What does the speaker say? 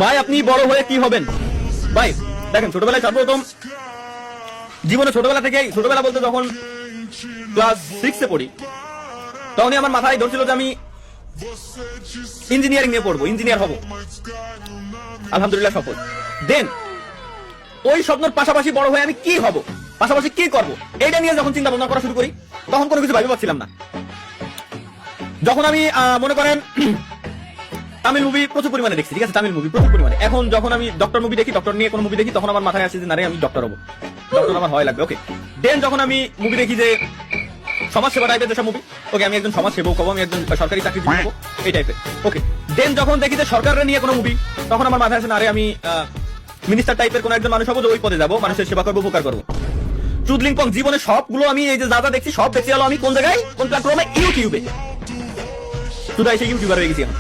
ভাই আপনি বড় হয়ে কি হবেন? ভাই দেখেন, ছোটবেলায় সর্বপ্রথম জীবনে ছোটবেলা বলতে যখন ক্লাস 6 পড়ি, তখনই আমার মাথায় ধরছিল যে আমি ইঞ্জিনিয়ারিং নিয়ে পড়বো, ইঞ্জিনিয়ার হব। আলহামদুলিল্লাহ সফল। দেন ওই স্বপ্নের পাশাপাশি বড় হয়ে আমি কি হব, পাশাপাশি কি করব, এইটা নিয়ে যখন চিন্তা ভাবনা করা শুরু করি, তখন কোনো কিছু ভাবতে পারছিলাম না। যখন আমি মনে করেন তামিল মুভি প্রচুর পরিমাণে দেখছি, ঠিক আছে, তামিল মুভি প্রচুর পরিমাণে। এখন যখন আমি ডক্টর মুভি দেখি, ডক্টর নিয়ে কোনো মুভি দেখি, তখন আমার মাথায় আসে যে না রে, আমি ডক্টর হবো, ডক্টর আমার হয় লাগবে। ওকে, দেন যখন আমি মুভি দেখি যে সমাজসেবা টাইপের যেসব মুভি, ওকে আমি একজন সমাজসেবক হবো, আমি একজন সরকারি চাকরি হবো, এই টাইপের। ওকে, দেন যখন দেখি যে সরকারের নিয়ে কোনো মুভি, তখন আমার মাথায় আসে না রে, আমি মিনিস্টার টাইপের কোন একজন মানুষ হবো, যে ওই পদে যাবো, মানুষের সেবা করবো, উপকার করবো। চুদলিংপং জীবনে সবগুলো আমি এই যে যা দেখছি সব দেখছি হলো আমি কোন জায়গায়, কোন প্ল্যাটফর্মে, ইউটিউবে। শুধু এসে ইউটিউবার হয়ে গেছি এখন।